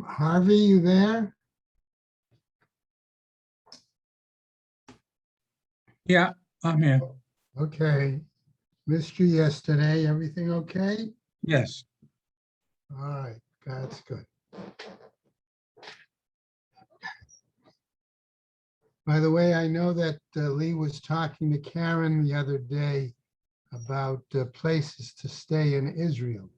Harvey, you there? Yeah, I'm here. Okay. Missed you yesterday. Everything okay? Yes. All right, that's good. By the way, I know that Lee was talking to Karen the other day about places to stay in Israel.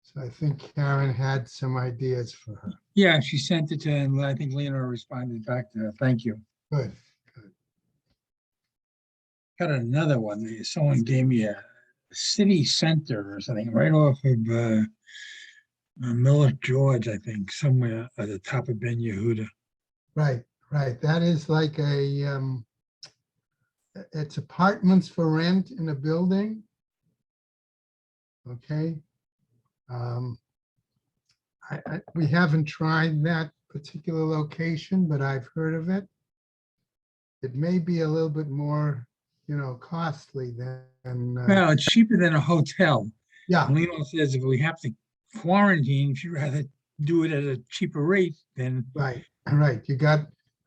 So I think Karen had some ideas for her. Yeah, she sent it to him. I think Lena responded back to her. Thank you. Good. Got another one. Someone gave me a city center or something right off of Miller George, I think, somewhere at the top of Ben Yehuda. Right. That is like it's apartments for rent in a building. Okay. We haven't tried that particular location, but I've heard of it. It may be a little bit more, costly than, Well, it's cheaper than a hotel. yeah, And Lena says if we have to quarantine, she'd rather do it at a cheaper rate than, right.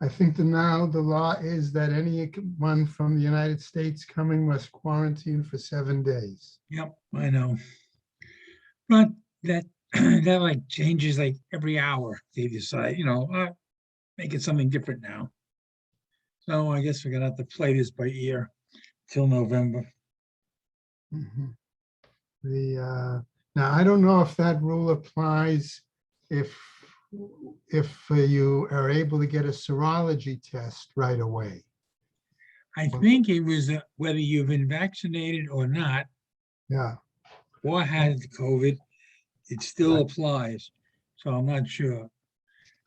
I think now the law is that anyone from the United States coming must quarantine for 7 days. yep, I know. But that that like changes like every hour. They decide, make it something different now. So I guess we're gonna have to play this by ear till November. Mhm. Now, I don't know if that rule applies if you are able to get a serology test right away. I think it was whether you've been vaccinated or not, Yeah, or had COVID, it still Right. applies. So I'm not sure.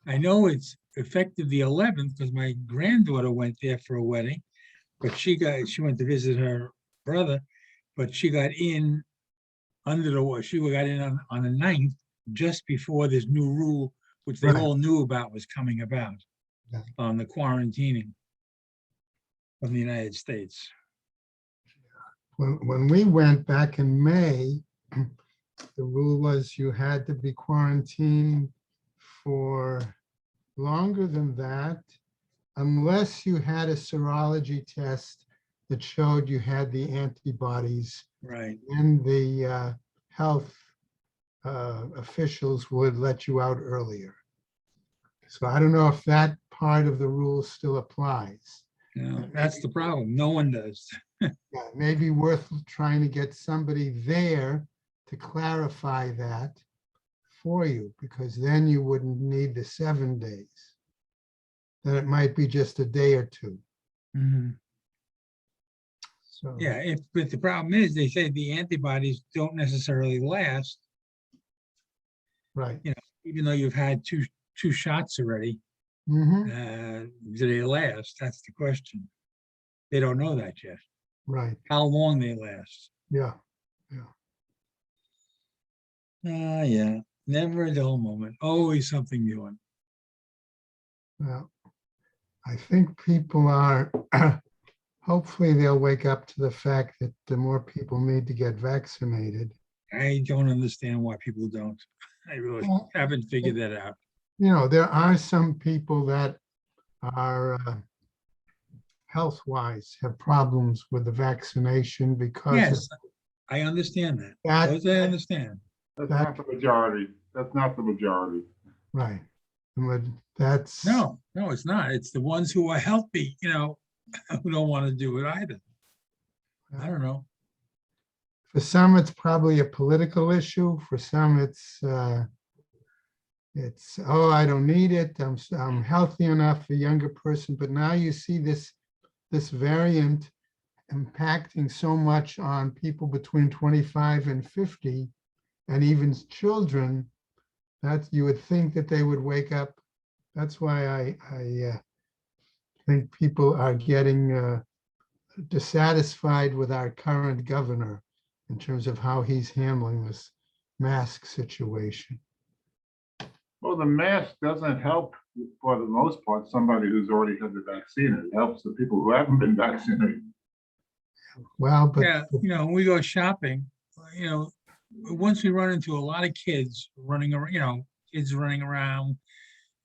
I know it's effective the 11th because my granddaughter went there for a wedding, but she went to visit her brother, but she got in she got in on the 9th, just before this new rule, which they Right. all knew about was coming about Yeah. on the quarantining from the United States. when we went back in May, the rule was you had to be quarantined for longer than that, unless you had a serology test that showed you had the antibodies, Right. and the health officials would let you out earlier. So I don't know if that part of the rule still applies. That's the problem. No one does. Yeah, it may be worth trying to get somebody there to clarify that for you, because then you wouldn't need the 7 days. Then it might be just a day or two. Mhm. So, Yeah, but the problem is they say the antibodies don't necessarily last, right. even though you've had two shots already. Mhm. Do they last? That's the question. They don't know that yet. Right. How long they last. Yeah. Yeah. Never a dull moment. Always something new. Well, I think people are, hopefully they'll wake up to the fact that the more people need to get vaccinated. I don't understand why people don't. I really Well, haven't figured that out. There are some people that are health-wise have problems with the vaccination because of Yes, I understand that. that. Those I understand. That's That- not the majority. That's not the majority. Right. That's, No, it's not. It's the ones who are healthy, who don't want to do it either. I don't know. for some, it's probably a political issue. For some, it's, oh, I don't need it. I'm healthy enough, a younger person. But now you see this variant impacting so much on people between 25 and 50, and even children, that you would think that they would wake up. That's why I think people are getting dissatisfied with our current governor in terms of how he's handling this mask situation. Well, the mask doesn't help, for the most part, somebody who's already had the vaccine. It helps the people who haven't been vaccinated. Well, but Yeah, when we go shopping, once we run into a lot of kids running around, kids running around,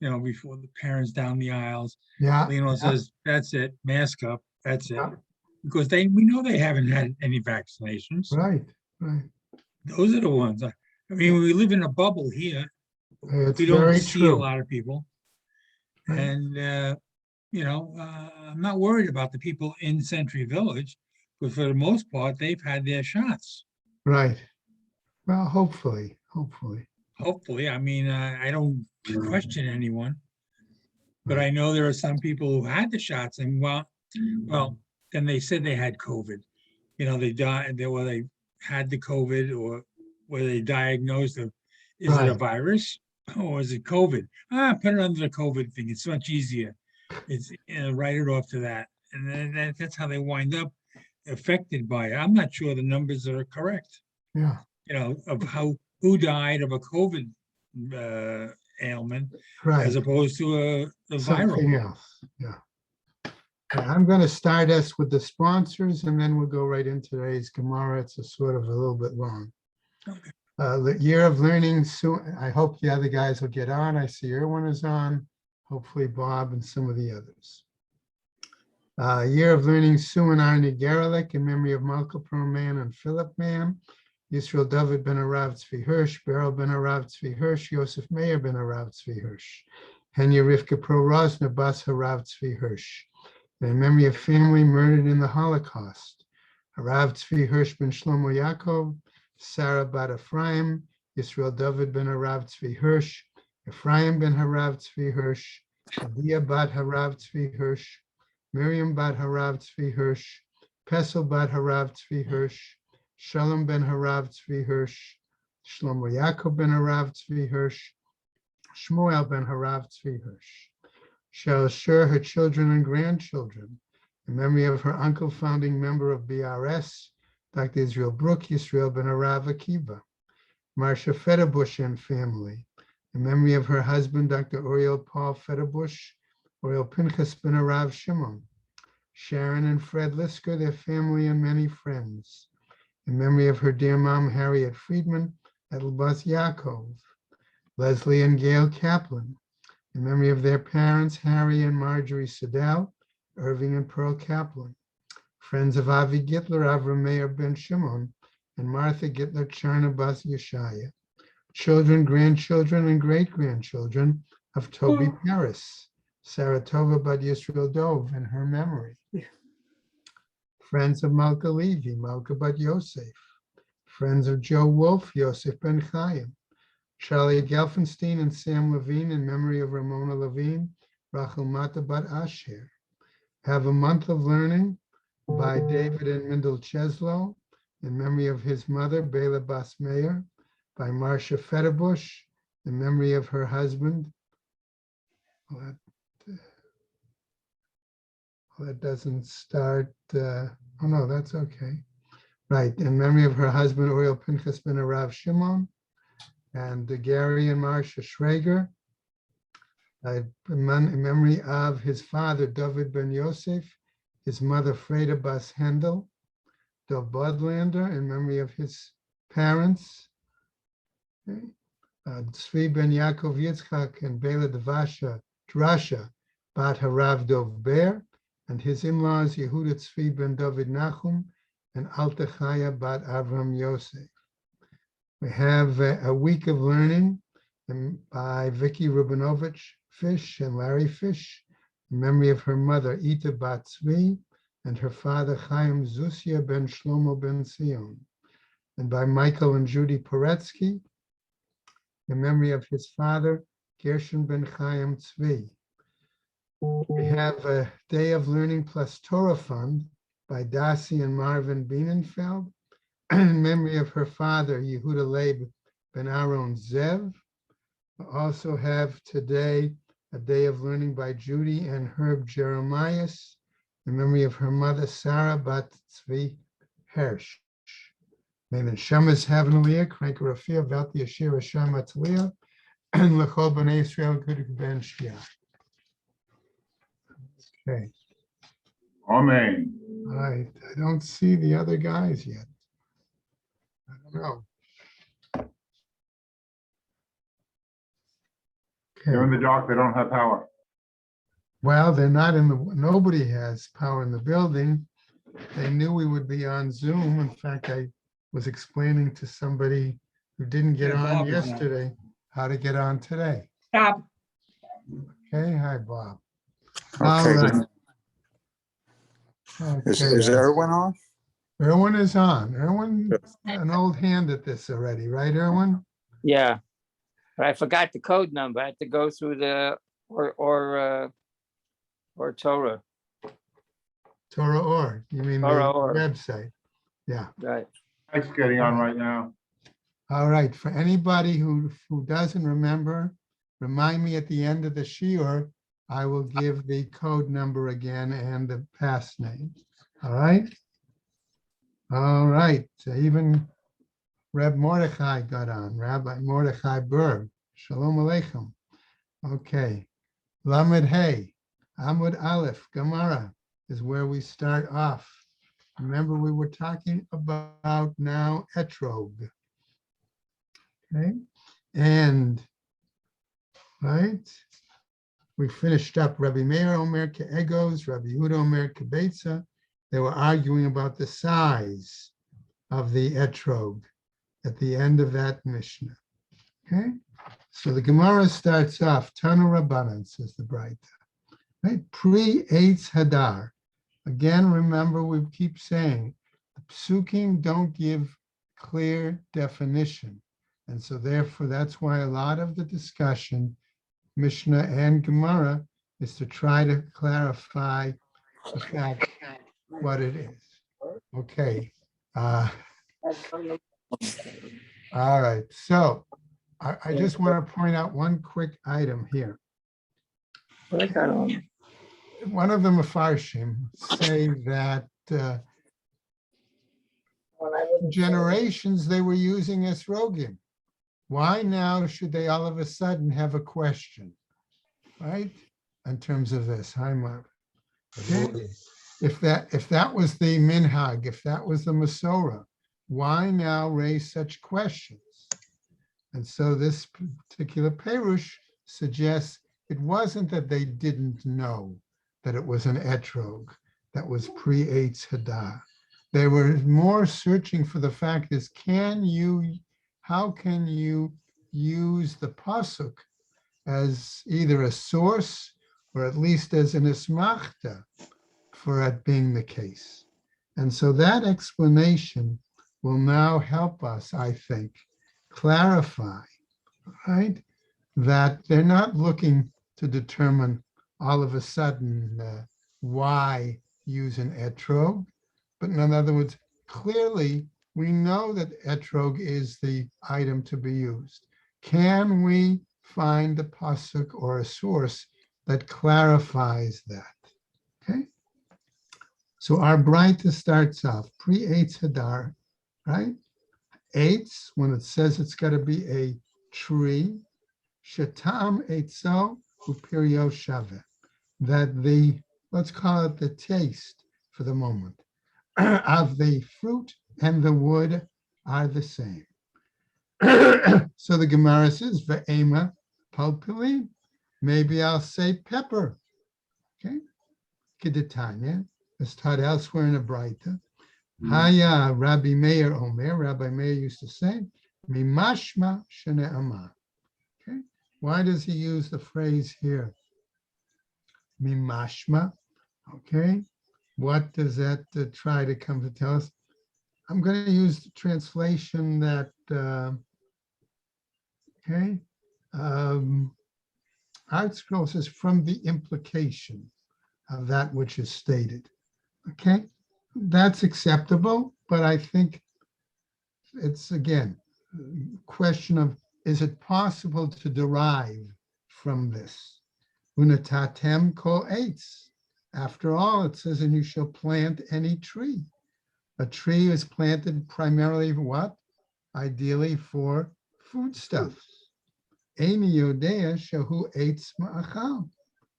before the parents down the aisles. Yeah, Lionel says, that's it, mask up, that's it. yeah, Because we know they haven't had any vaccinations. right, right. Those are the ones. I mean, we live in a bubble here. It's We don't very see a true. lot of people. Right. And, I'm not worried about the people in Century Village, because for the most part, they've had their shots. Right. Well, hopefully, hopefully. Hopefully, I mean, I don't question anyone, but Right. I know there are some people who had the shots and well, then they said they had COVID. They died, they had the COVID, or were they diagnosed of, is it a Right. virus or is it COVID? Put it under the COVID thing. It's much easier. It's, write it off to that. And then that's how they wind up affected by it. I'm not sure the numbers are correct, Yeah. of who died of a COVID ailment as Right. opposed to the viral. Something else. Yeah. Okay, I'm going to start us with the sponsors, and then we'll go right into today's Gemara. It's a sort of a little bit long. Okay. The year of learning soon. I hope the other guys will get on. I see Erwin is on. Hopefully Bob and some of the others. Year of learning Sue and Arnie Gerlich in memory of Malka Man and Philip Man. Yisrael David ben Arav Tzvi Hirsch, Beryl ben Arav Tzvi Hirsch, Yosef Meir ben Arav Tzvi Hirsch, Henya Rivka Pro Rosner Bas Harav Tzvi Hirsch. In memory of family murdered in the Holocaust. Harav Tzvi Hirsch ben Shlomo Yaakov, Sarah bat Ephraim, Yisrael David ben Harav Tzvi Hirsch, Ephraim ben Harav Tzvi Hirsch, Adia bat Harav Tzvi Hirsch, Miriam bat Harav Tzvi Hirsch, Pesel bat Harav Tzvi Hirsch, Shalom ben Harav Tzvi Hirsch, Shlomo Yaakov ben Harav Tzvi Hirsch, Shmuel ben Harav Tzvi Hirsch. Shall assure her children and grandchildren in memory of her uncle, founding member of BRS, Dr. Israel Brook, Yisrael ben Arav Akiva, Marcia Federbush and family, in memory of her husband, Dr. Oriel Paul Federbush, Oriel Pinchas ben Arav Shimon, Sharon and Fred Lisker, their family and many friends, in memory of her dear mom, Harriet Friedman, Edelbas Yaakov, Leslie and Gail Kaplan, in memory of their parents, Harry and Marjorie Siddell, Irving and Pearl Kaplan, friends of Avi Gitler, Avram Meir ben Shimon, and Martha Gitler, Charna Bas Yeshaya, children, grandchildren, and great-grandchildren of Toby Paris, Saratova Bad Yisrael Dov in her memory, friends of Malka Levi, Malka Bad Yosef, friends of Joe Wolf, Yosef ben Chaim, Charlie Gelfenstein and Sam Levine in memory of Ramona Levine, Rachel Mata Bat Asher. Have a Month of Learning by David and Mindel Cheslow in memory of his mother, Bela Bas Meir, by Marcia Federbush in memory of her husband. Well, that doesn't start. Oh, no, that's okay. Right, in memory of her husband, Oriel Pinchas ben Arav Shimon, and Gary and Marcia Schrager, in memory of his father, David ben Yosef, his mother, Freda Bas Hendel, Dov Budlander, in memory of his parents, Tzvi ben Yaakov Yitzchak and Bela Drasha Bat Harav Dov Ber, and his in-laws, Yehuda Tzvi ben David Nachum and Alta Chaya Bat Avram Yosef. We have a week of learning by Vicky Rubinovich Fish and Larry Fish in memory of her mother, Ita Bat Tzvi, and her father, Chaim Zusia ben Shlomo ben Sion, and by Michael and Judy Poretsky in memory of his father, Gershon ben Chaim Tzvi. We have a Day of Learning plus Torah Fund by Dasi and Marvin Bienenfeld in memory of her father, Yehuda Leib ben Aaron Zev. We also have today a Day of Learning by Judy and Herb Jeremias in memory of her mother, Sarah Bat Tzvi Hersh. May the Shemas have an aliyah, Krank Rafia, Vat Yashir Hashem Atliah, and Lechol B'nai Yisrael Good Ben Shia. Okay. Amen. All right. I don't see the other guys yet. I don't know. They're in Okay, the dark, they don't have power. well, they're not in the, nobody has power in the building. They knew we would be on Zoom. In fact, I was explaining to somebody who didn't get Yeah, on Bob is on. yesterday how to get on today. Stop. Okay, hi, Bob. All Okay, right. is Okay, Erwin on? Erwin is on. Erwin, an old hand at this already, right, Erwin? Yeah, but I forgot the code number. I had to go through the or Torah, Torah or, you mean the Torah or. website? Yeah. Right. Mike's getting on right now. All right, for anybody who doesn't remember, remind me at the end of the shiur, I will give the code number again and the pass name. All right? All right, so even Reb Mordechai got on, Rabbi Mordechai Berg. Shalom Aleichem. Okay, Lamed Hey, Amud Aleph, Gemara is where we start off. Remember, we were talking about now etrog. Okay, and right, we finished up Rabbi Meir Omer Ke'egos, Rabbi Yehuda Omer Kebetza. They were arguing about the size of the etrog at the end of that Mishnah. Okay, so the Gemara starts off, Tanu Rabbanan, says the Braita, right? Pre-Eitz Hadar. Again, remember, we keep saying the psukim don't give clear definition. And so therefore, that's why a lot of the discussion, Mishnah and Gemara, is to try to clarify the fact what it is. Okay. All right. So I just want to point out one quick item here. What I got on? One of the Mefarshim say that generations they were using esrogim. Why now should they all of a sudden have a question, right? In terms of this, hi, Mark. Okay. If that was the minhag, if that was the Masorah, why now raise such questions? And so this particular Perush suggests it wasn't that they didn't know that it was an etrog that was pre-Eitz Hadar. They were more searching for the fact is, how can you use the pasuk as either a source or at least as an ismachta for it being the case? And so that explanation will now help us, I think, clarify, right, that they're not looking to determine all of a sudden why use an etrog, but in other words, clearly we know that etrog is the item to be used. Can we find the pasuk or a source that clarifies that? Okay. So our Braita starts off pre-Eitz Hadar, right? Eitz, when it says it's got to be a tree, Shatam Eitzo Upirio Shave, that the, let's call it the taste for the moment, of the fruit and the wood are the same. So the Gemara says, Ve'ema Palpili, maybe I'll say pepper. Okay. Kedetanya, as taught elsewhere in a Braita. Haya Rabbi Meir Omer, Rabbi Meir used to say, Mimashma Shene'amar. Okay. Why does he use the phrase here? Mimashma. Okay. What does that try to come to tell us? I'm going to use the translation that, Art Scroll says from the implication of that which is stated. Okay, that's acceptable, but I think it's, again, question of, is it possible to derive from this? Unatatem ko eitz. After all, it says, and you shall plant any tree. A tree is planted primarily for what? Ideally for foodstuffs. Eini yodea shehu eitz ma'achal.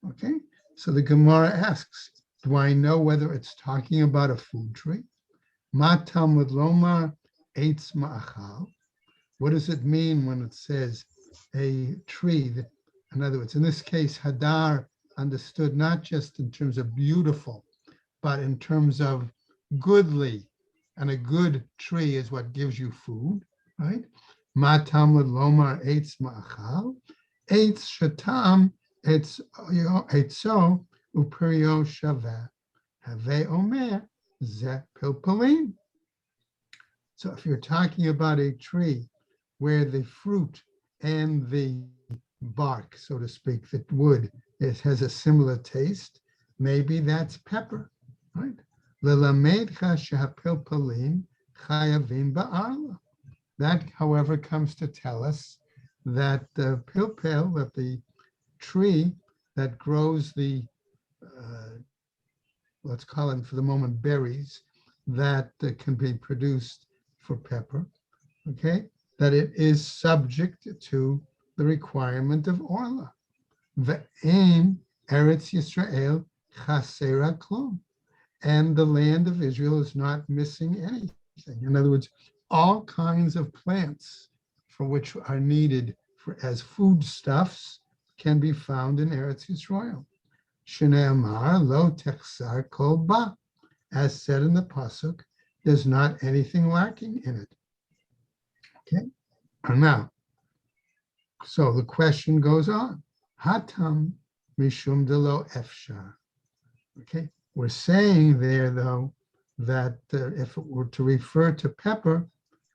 Okay, so the Gemara asks, do I know whether it's talking about a food tree? Ma Talmud lomar eitz ma'achal. What does it mean when it says a tree In other words, in this case, hadar understood not just in terms of beautiful, but in terms of goodly. And a good tree is what gives you food, right? Ma tamud lomar eitz ma'achal, eitz shatam, eitzo uperio shaveh, have omer ze pilpulin. So if you're talking about a tree where the fruit and the bark, so to speak, the wood, it has a similar taste, maybe that's pepper, right? Lelamedcha shehapilpulin chayavim ba'arla. That, however, comes to tell us that the pilpil, that the tree that grows the, let's call it for the moment, berries, that can be produced for pepper, okay, that it is subject to the requirement of orla. Ve'ein Eretz Yisrael chasera klum. And the land of Israel is not missing anything. In other words, all kinds of plants for which are needed for as foodstuffs can be found in Eretz Yisrael. Shneimar lo techsar kol ba. As said in the pasuk, there's not anything lacking in it. Okay. Now, so the question goes on. Hatam mishum de lo efshar. Okay. We're saying there, though, that if it were to refer to pepper,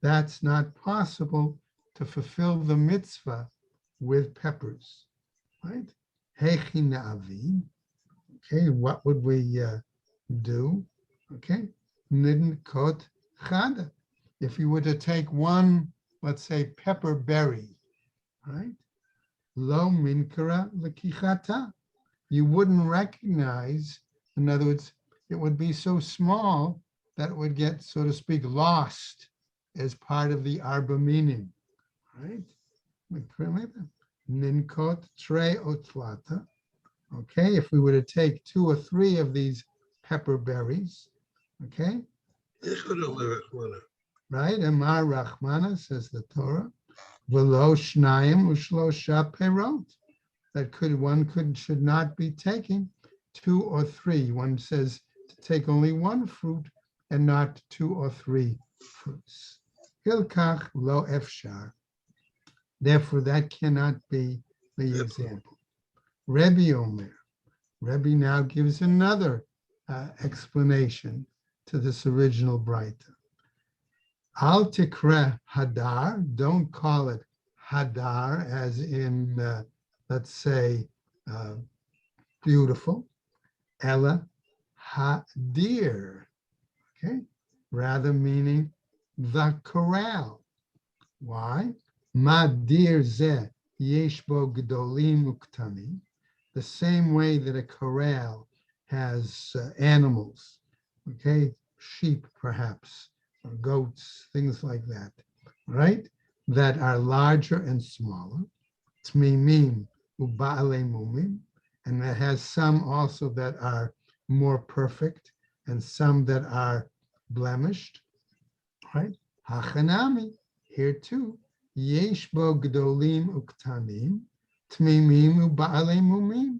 that's not possible to fulfill the mitzvah with peppers, right? Hechi na'avim. Okay, what would we do? Okay, nidnkot chada. If you were to take one, let's say, pepper berry, right? Lo minkara lekichata. You wouldn't recognize. In other words, it would be so small that it would get, so to speak, lost as part of the arba meaning, right? Ninkot tre otlata. Okay, if we were to take 2 or 3 of these pepper berries, okay? Right, Amar Rachmana, says the Torah, v'lo shnayim u'shlosha perot. That should not be taking 2 or 3. One says to take only 1 fruit and not 2 or 3 fruits. Hilkach lo efshar. Therefore, that cannot be the example. Rebbe Omer. Rebbe now gives another explanation to this original Braita. Al tikra hadar. Don't call it hadar as in, let's say, beautiful. Ella hadir, okay, rather meaning the corral. Why? Madir ze yesh bo gedolim uktanim. The same way that a corral has animals, okay, sheep perhaps, or goats, things like that, right? That are larger and smaller. Tmimim uba'ale mumim. And that has some also that are more perfect and some that are blemished, right? Hachanami, here too, yesh bo gdolim uktanim, tmimim u'ba'alei mumim.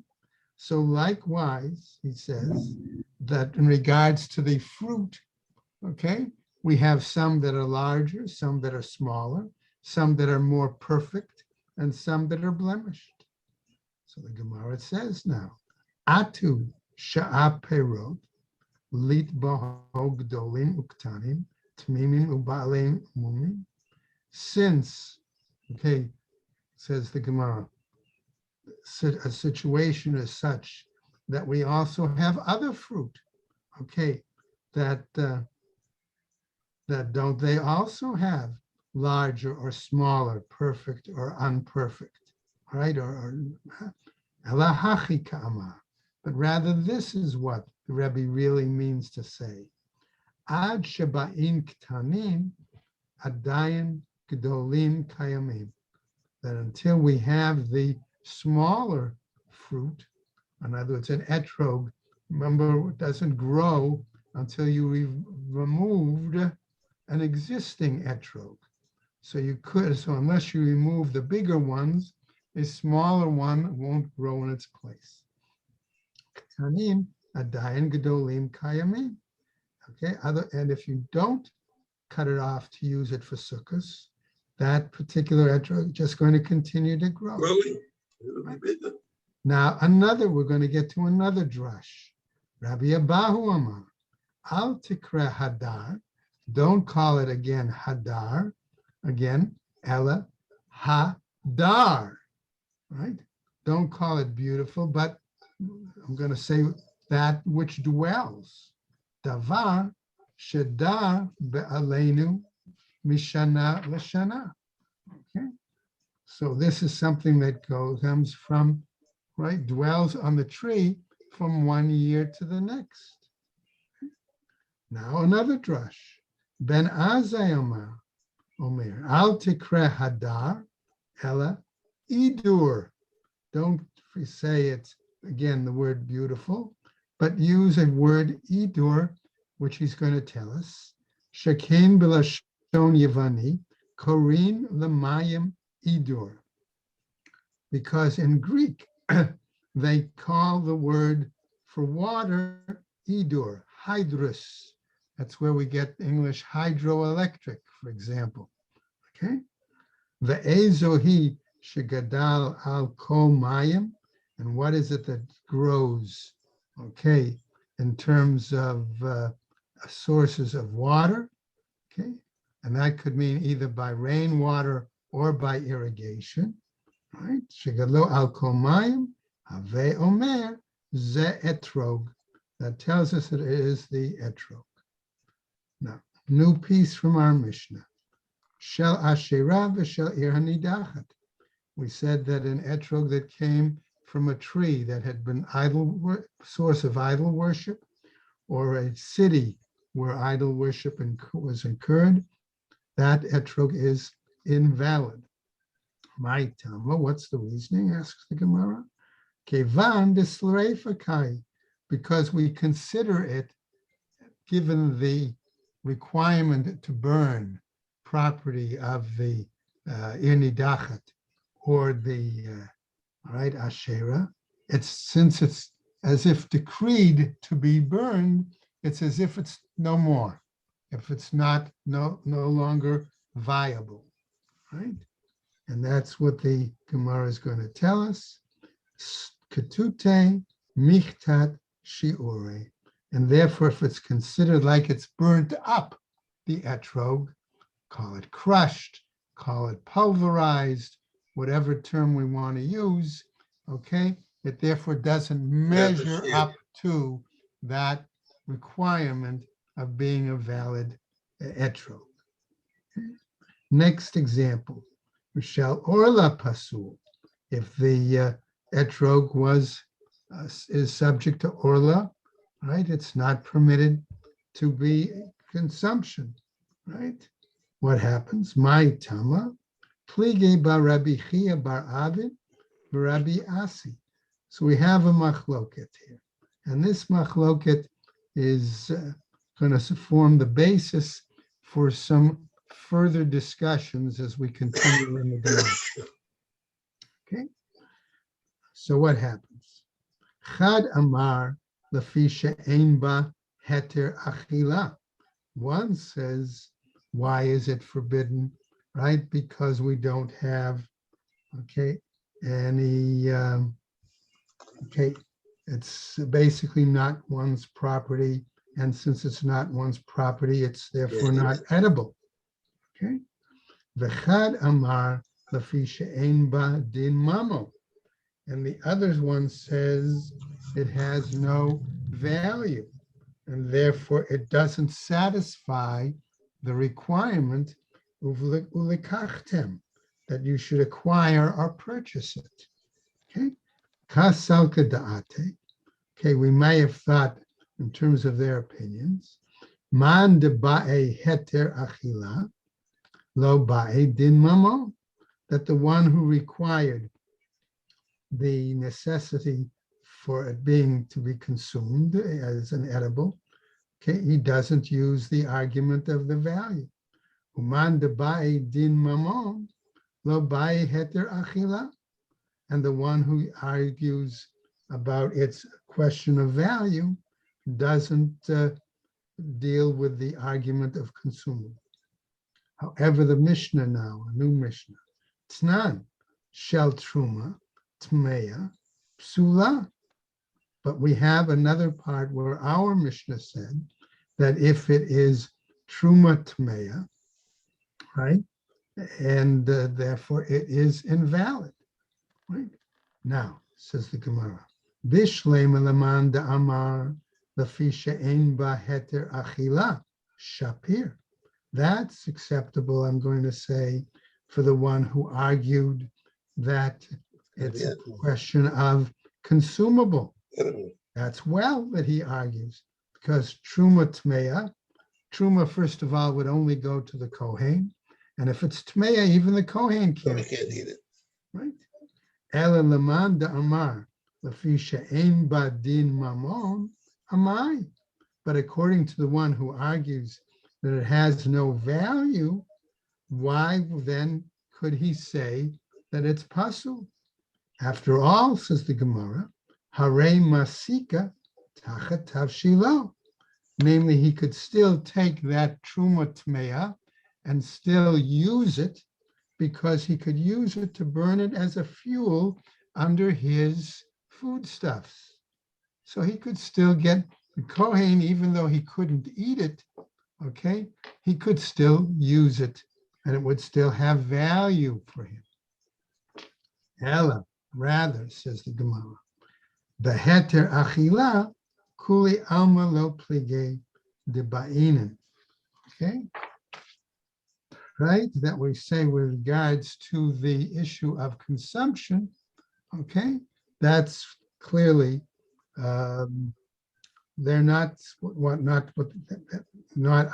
So likewise, he says that in regards to the fruit, okay, we have some that are larger, some that are smaller, some that are more perfect, and some that are blemished. So the Gemara says now, Atu sha'a perot lit boho gdolim uktanim tmimim uba'aleim mumim. Since, okay, says the Gemara, a situation is such that we also have other fruit, okay, that don't they also have larger or smaller, perfect or unperfect, right? But rather, this is what the Rebbe really means to say. Ad sheba'in ktanim adayin gedolim kayamim. That until we have the smaller fruit, in other words, an etrog, remember, it doesn't grow until you removed an existing etrog. So unless you remove the bigger ones, a smaller one won't grow in its place. Ktanim adayin gedolim kayamim. Okay, and if you don't cut it off to use it for sukkahs, that particular etrog is just going to continue to grow. Now, we're going to get to another drush. Rabbi Abahu Amar, al tikra hadar, don't call it again hadar, again, ella hadar, right? Don't call it beautiful, but I'm going to say that which dwells. Davar shedar be'aleinu mishana l'shana. Okay, so this is something that comes from, right, dwells on the tree from one year to the next. Now another drush. Ben Azai Omer, al tikre hadar, ella idur. Don't say it's, again, the word beautiful, but use a word idur, which he's going to tell us. Shekain b'lashon Yevani, korin l'mayim idur. Because in Greek, they call the word for water idur, hydrus. That's where we get English hydroelectric, for example. Okay? The ezohi shegadal al kol mayim, and what is it that grows? Okay, in terms of sources of water. Okay, and that could mean either by rainwater or by irrigation. Right? Shegadlo al kol mayim, have omer ze etrog. That tells us that it is the etrog. Now, new piece from our Mishnah. Shel Asherah v'shel ir hanidachat. We said that an etrog that came from a tree that had been source of idol worship, or a city where idol worship was incurred, that etrog is invalid. My Tama, what's the reasoning? Asks the Gemara. Kevan d'sleifakai, because we consider it, given the requirement to burn property of the Irnidachat or the right Asherah, since it's as if decreed to be burned, it's as if it's no more, if it's no longer viable, right? And that's what the Gemara is going to tell us. Ketute michtat shiure. And therefore, if it's considered like it's burnt up, the etrog, call it crushed, call it pulverized, whatever term we want to use, okay? It therefore doesn't measure up to that requirement of being a valid etrog. Next example, Shel Orla Pasul. If the etrog is subject to Orla, right? It's not permitted to be consumption, right? What happens? My Tama, Plige bar Rabbi Chia bar Avid, Rabbi Asi. So we have a machloket here. And this machloket is going to form the basis for some further discussions as we continue in the Gemara. Okay? So what happens? Chad Amar Lafisha Einba Heter Achila. One says, why is it forbidden? Right? Because we don't have, okay, any, it's basically not one's property. And since it's not one's property, it's therefore not edible. Okay? V'chad Amar Lafisha Einba Din Mamo. And the other one says it has no value, and therefore it doesn't satisfy the requirement of ulikachtem, that you should acquire or purchase it. Okay? Kasalka da'ate. Okay, we may have thought in terms of their opinions. Man de ba'e heter achila, lo ba'e din mamo, that the one who required the necessity for it being to be consumed as an edible, okay, he doesn't use the argument of the value. Uman de ba'i din mamon, lo ba'i heter achila. and the one who argues about its question of value doesn't deal with the argument of consumable. However, the Mishnah now, a new Mishnah, Tnan, Shel Truma, Tmeya, Psula. But we have another part where our Mishnah said that if it is Truma Tmeya, right, and therefore it is invalid, right? Now, says the Gemara, Bishlema Laman da Amar Lafisha Ein Ba Heter Achila Shapir. That's acceptable, I'm going to say, for the one who argued that it's a question of consumable. That's well that he argues, because Truma Tmeya, Truma, first of all, would only go to the Kohen. And if it's Tmeya, even the Kohen can't eat it. Right? Ela Laman da Amar, Lafisha Ein Ba Din Mamon, Amai. But according to the one who argues that it has no value, why then could he say that it's pasul? After all, says the Gemara, Hare Masika Tachat Tavshilo. Namely, he could still take that Truma Tmeya and still use it, because he could use it to burn it as a fuel under his foodstuffs. So he could still get the Kohen, even though he couldn't eat it, okay, he could still use it and it would still have value for him. Ella, rather, says the Gemara, the heter achila kuli alma lo plige de ba'inen. Okay, right? That we say with regards to the issue of consumption. Okay, that's clearly they're not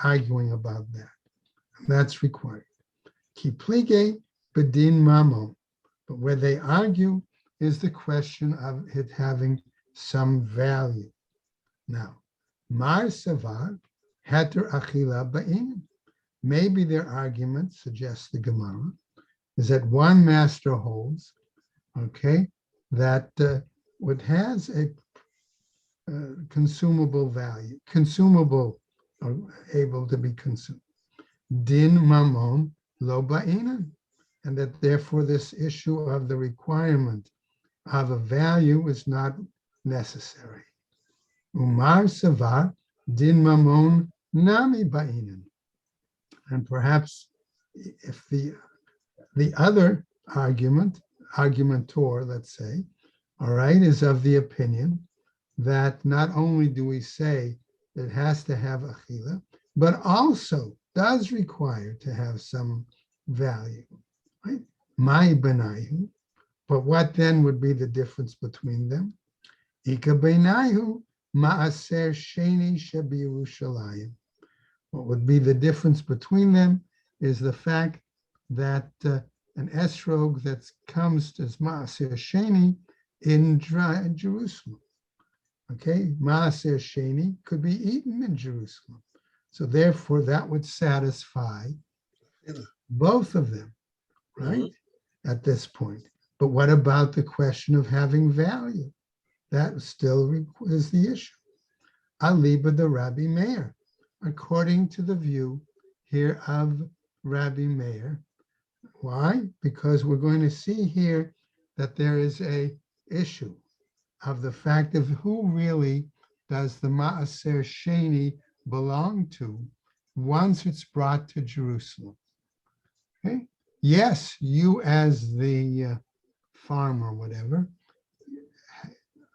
arguing about that. That's required. Ki plige bedin mamo, but where they argue is the question of it having some value. Now, mar savar heter achila ba'in. Maybe their argument, suggests the Gemara, is that one master holds, okay, that what has a consumable value, consumable, or able to be consumed. Din mamon lo ba'inan, and that therefore this issue of the requirement of a value is not necessary. Umar savar din mamon nami ba'inan. And perhaps if the other argumentor, let's say, all right, is of the opinion that not only do we say that it has to have achila, but also does require to have some value, right? My benayu, but what then would be the difference between them? Ika benayu ma'aser sheni shebiyerushalayim. What would be the difference between them is the fact that an esrog that comes as Maaser Sheni in Jerusalem. Okay, Maaser Sheni could be eaten in Jerusalem. So therefore that would satisfy both of them, right? At this point. But what about the question of having value? That still is the issue. Aliba the Rabbi Meir. According to the view here of Rabbi Meir. Why? Because we're going to see here that there is a issue of the fact of who really does the Maaser Sheni belong to once it's brought to Jerusalem. Okay? Yes, you as the farmer or whatever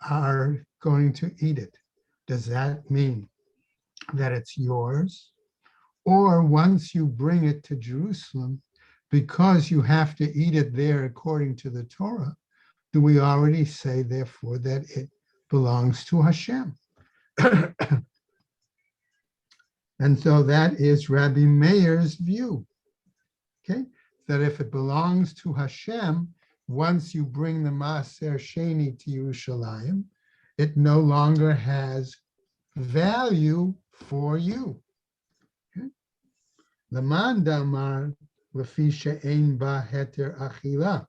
are going to eat it. Does that mean that it's yours? Or once you bring it to Jerusalem, because you have to eat it there according to the Torah, do we already say therefore that it belongs to Hashem? And so that is Rabbi Meir's view, okay? That if it belongs to Hashem, once you bring the Maaser Sheni to Yerushalayim, it no longer has value for you. The man damar lefisha ein ba heter achila.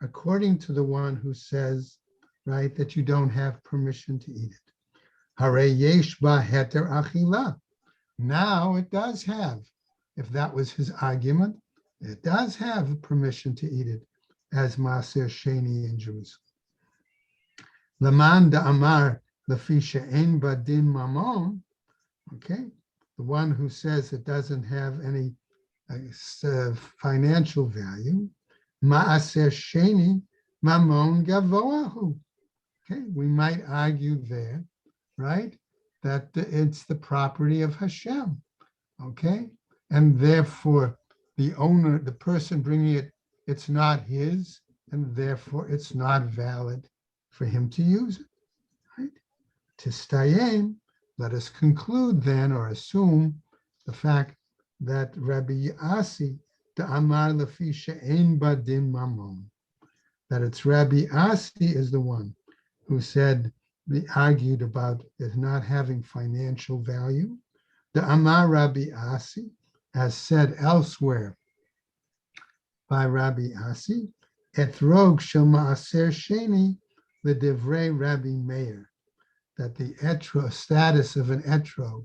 according to the one who says, right, that you don't have permission to eat it. Hare yesh ba heter achila. Now it does have, if that was his argument, it does have permission to eat it as Maaser Sheni in Jerusalem. Laman da Amar Lefi she'en ba din mamon, okay, the one who says it doesn't have any financial value, Maaser Sheni mamon gavoahu. Okay, we might argue there, right, that it's the property of Hashem, okay, and therefore the owner, the person bringing it, it's not his, and therefore it's not valid for him to use it, right? Tistayim, let us conclude then, or assume the fact that Rabbi Asi, the Amar Lefi she'en ba din mamon, that it's Rabbi Asi is the one who said, argued about it not having financial value. The Amar Rabbi Asi, as said elsewhere by Rabbi Asi, etrog shel maaser sheni l'divrei Rabbi Meir, that the status of an etrog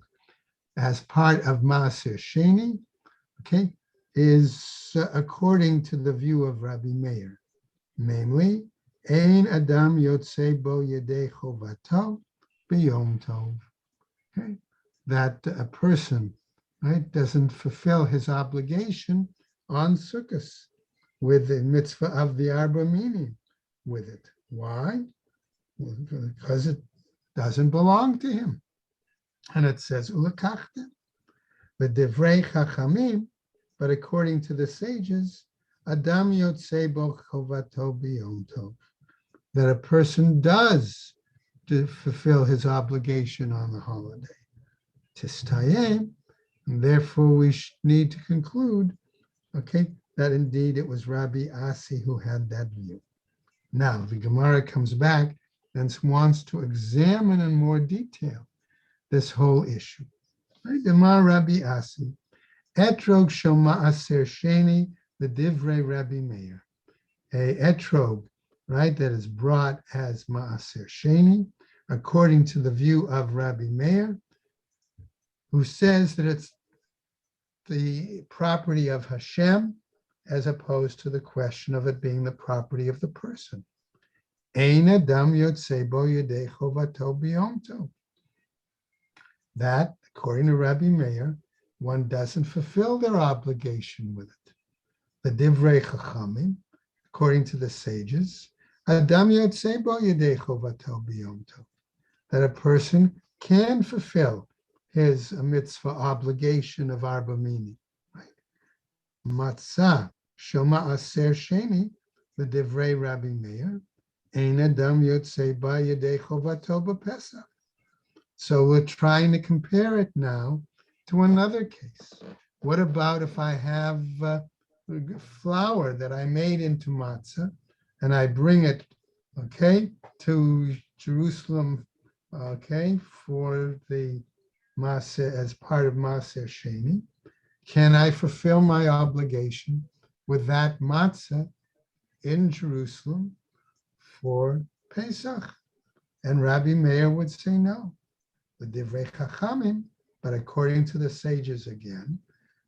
as part of maaser sheni, okay, is according to the view of Rabbi Meir, namely, ein adam yotzei bo yedei chovato b'yom tov. Okay, that a person, right, doesn't fulfill his obligation on Sukkot with the mitzvah of the Arba Minim with it. Why? Well, because it doesn't belong to him. And it says, Ulekachtem, v'divrei chachamim, but according to the sages, Adam yotzei bo chovato b'yom tov, that a person does to fulfill his obligation on the holiday. Tistayim, and therefore we need to conclude, okay, that indeed it was Rabbi Asi who had that view. Now the Gemara comes back and wants to examine in more detail this whole issue. Right? Demar Rabbi Asi, etrog shel maaser sheni l'divrei Rabbi Meir, a etrog, right, that is brought as maaser sheni, according to the view of Rabbi Meir, who says that it's the property of Hashem, as opposed to the question of it being the property of the person. Ein adam yotzei bo yedei chovato b'yom tov. That, according to Rabbi Meir, one doesn't fulfill their obligation with it. The divrei chachamim, according to the sages, adam yotzei bo yedei chovato b'yom tov, that a person can fulfill his mitzvah obligation of Arba Minim, right? Matzah shel maaser sheni l'divrei Rabbi Meir, ein adam yotzei ba yedei chovato b'Pesach. So we're trying to compare it now to another case. What about if I have flour that I made into matzah and I bring it, okay, to Jerusalem, okay, for the Maaser, as part of Maaser Sheni? Can I fulfill my obligation with that matzah in Jerusalem for Pesach? And Rabbi Meir would say no. The Divrei Chachamim, but according to the sages again,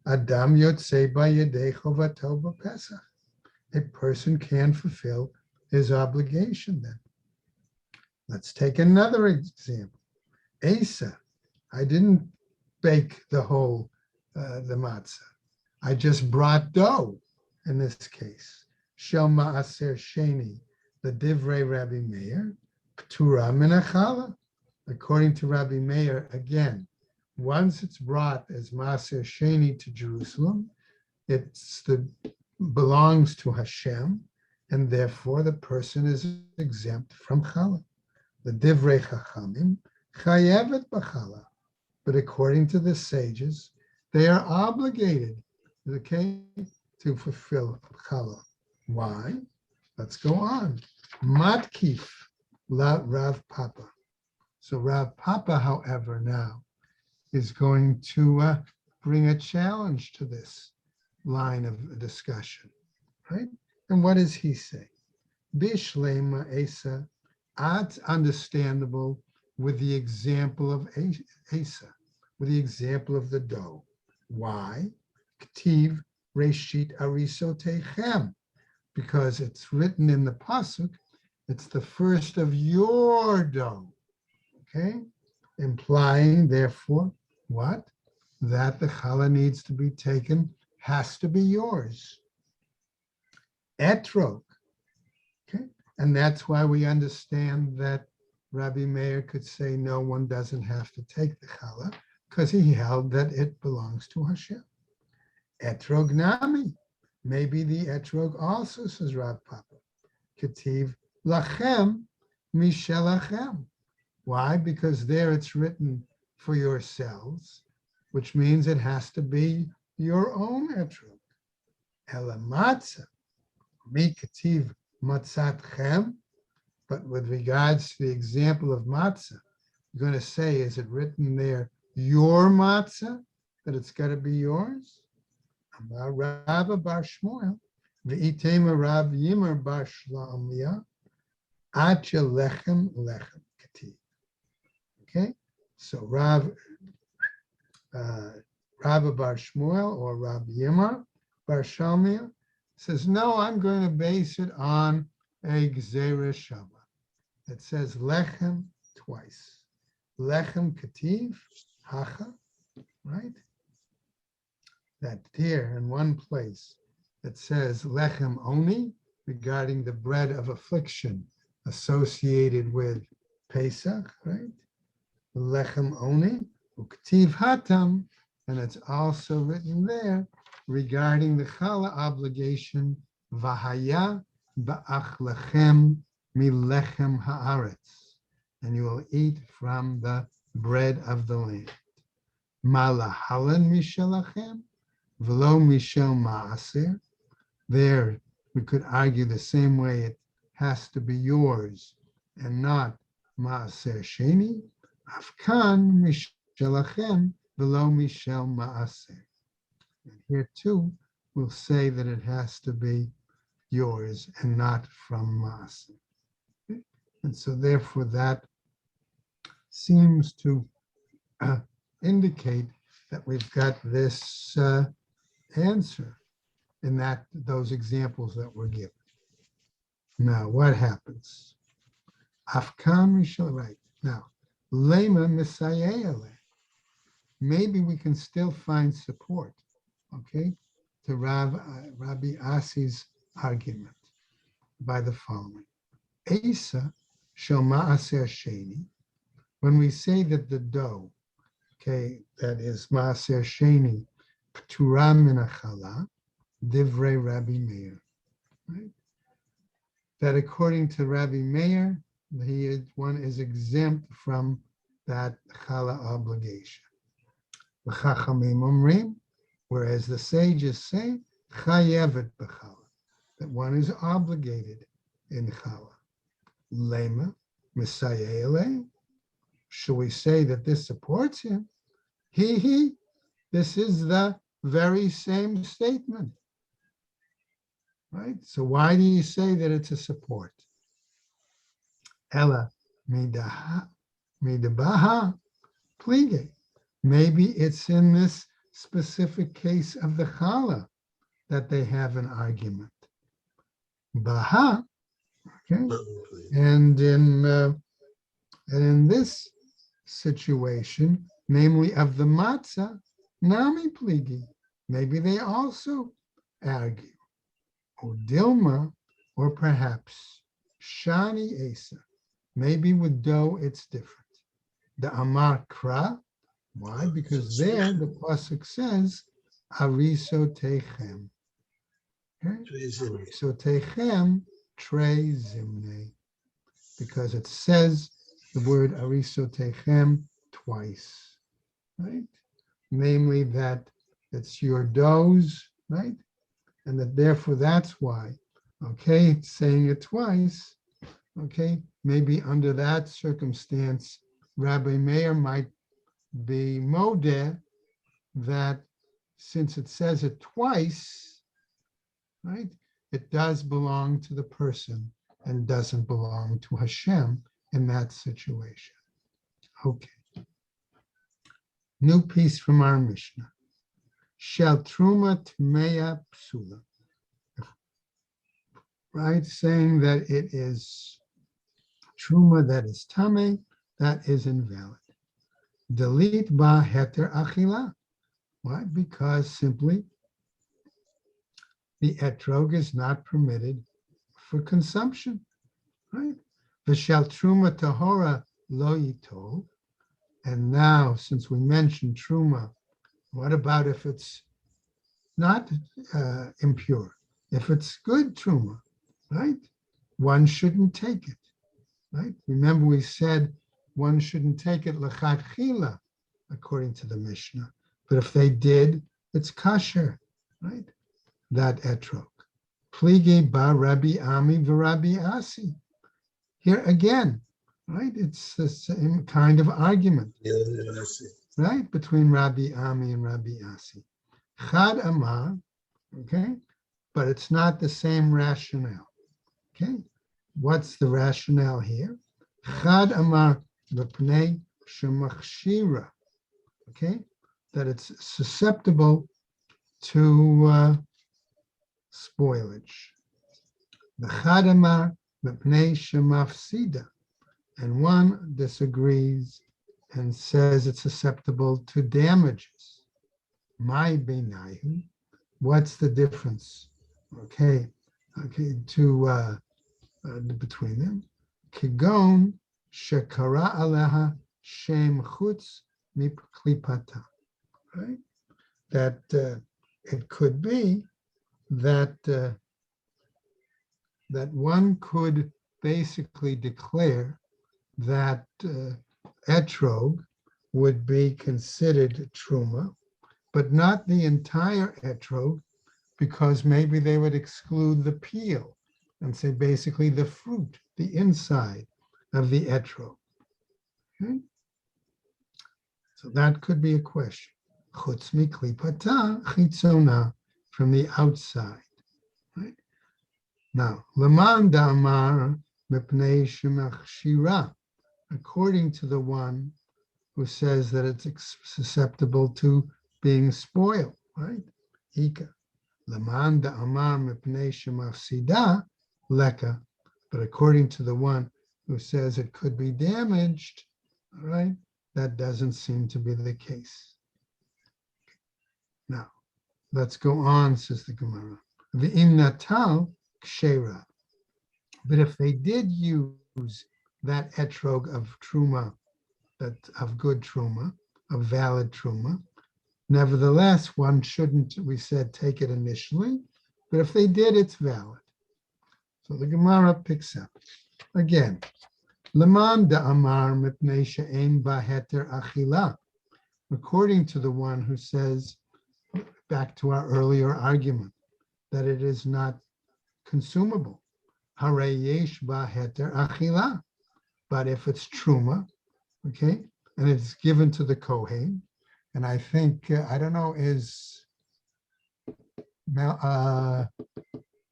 Adam yotzei ba yedei chovato b'Pesach. A person can fulfill his obligation then. Let's take another example. Asa, I didn't bake the whole, the matzah. I just brought dough in this case. Shel maaser sheni, the divrei Rabbi Meir, p'tura min achala. According to Rabbi Meir, again, once it's brought as maaser sheni to Jerusalem, belongs to Hashem, and therefore the person is exempt from challah. The divrei chachamim chayevet b'challah. But according to the sages, they are obligated, okay, to fulfill challah. Why? Let's go on. Matkif la Rav Papa. So Rav Papa, however, now is going to bring a challenge to this line of discussion, right? And what does he say? Bishlema Asa, it's understandable with the example of Asa, with the example of the dough. Why? Ktiv Reshit Arisotechem, because it's written in the pasuk, it's the first of your dough. Okay, implying therefore what? That the challah needs to be taken, has to be yours. Etrog. Okay, and that's why we understand that Rabbi Meir could say no one doesn't have to take the challah, because he held that it belongs to Hashem. Etrog nami. Maybe the etrog also, says Rav Papa. Ketiv lachem mishelachem. Why? Because there it's written for yourselves, which means it has to be your own etrog. Ela matzah mi ketiv matzatchem. But with regards to the example of matzah, you're going to say, is it written there, your matzah, that it's got to be yours? Amar Rava bar Shmuel, v'itema Rav Yimer bar Shlamia, acha lechem lechem ketiv. Okay, so Rava bar Shmuel or Rav Yimer bar Shlamia says, no, I'm going to base it on a gzera shava. It says lechem twice. Lechem ketiv, hacha, right? That here in one place it says lechem oni, regarding the bread of affliction associated with Pesach, right? Lechem oni, uktiv hatam, and it's also written there regarding the challah obligation, vahaya ba'ach lechem milechem haaretz, and you will eat from the bread of the land. Malahalan mishelachem, v'lo mishel ma'aser. There, we could argue the same way it has to be yours and not ma'aser sheni. Afkan mishelachem, v'lo mishel ma'aser. And here too, we'll say that it has to be yours and not from ma'aser. And so therefore that seems to indicate that we've got this answer in those examples that were given. Now, what happens? Afkan Mishal, right. Now, Lema Misayele. Maybe we can still find support, okay, to Rabbi Asi's argument by the following. Asa shel ma'aser sheni, when we say that the dough, okay, that is ma'aser sheni, p'tura min hachala, divrei Rabbi Meir, right? That according to Rabbi Meir, one is exempt from that chala obligation. V'chachamim omrim, whereas the sages say, chayevet b'chala, that one is obligated in chala. Lema, Messiah, should we say that this supports him? This is the very same statement, right? So why do you say that it's a support? Ella midabaha plige. Maybe it's in this specific case of the challah that they have an argument. Baha. Okay, and in this situation, namely of the matzah, nami pligi, maybe they also argue. Or dilma, or perhaps shani esa, maybe with dough it's different. The amar kra, why? Because there the pasuk says ariso techem. Ariso techem. Trey zimne, because it says the word arisotechem twice, right? Namely that it's your doughs, right? And that therefore that's why, okay, saying it twice, okay, maybe under that circumstance, Rabbi Meir might be modeh that since it says it twice, right, it does belong to the person and doesn't belong to Hashem in that situation. Okay. New piece from our Mishnah. Shel truma tmeya psula. Right, saying that it is truma that is tame, that is invalid. Delete ba heter achila. Why? Because simply the etrog is not permitted for consumption, right? V'shel truma tahora lo yitol. And now, since we mentioned truma, what about if it's not impure? If it's good truma, right? One shouldn't take it, right? Remember we said one shouldn't take it lechatchila, according to the Mishnah. But if they did, it's kasher, right? That etrog. Pligi ba Rabbi Ami v'Rabbi Asi. Here again, right? It's the same kind of argument, right? Between Rabbi Ami and Rabbi Asi. Chad Amar, okay? But it's not the same rationale, okay? What's the rationale here? Chad Amar v'pnei shemachshira, okay? That it's susceptible to spoilage. The Chad Amar v'pnei shemafsida. And one disagrees and says it's susceptible to damages. My beinayu, what's the difference? Okay, to between them. Kigon shekara aleha shem chutz miklipata. Right, that it could be that that one could basically declare that etrog would be considered truma, but not the entire etrog, because maybe they would exclude the peel and say basically the fruit, the inside of the etrog. Okay? So that could be a question. Chutz miklipata chitzona, from the outside. Right? Now, leman da'amar mepnei shemachshira, according to the one who says that it's susceptible to being spoiled, right? Ika. Leman da'amar mepnei shemafsida leka. But according to the one who says it could be damaged, all right, that doesn't seem to be the case. Now, let's go on, says the Gemara. V'im natal kshera. But if they did use that etrog of truma, that of good truma, of valid truma, nevertheless, one shouldn't, we said, take it initially, but if they did, it's valid. So the Gemara picks up. Again, Leman da'amar mipnei she'ein ba heter achila. According to the one who says, back to our earlier argument, that it is not consumable. Harei yesh ba heter achila. But if it's truma, okay, and it's given to the Kohen, and I think, I don't know, is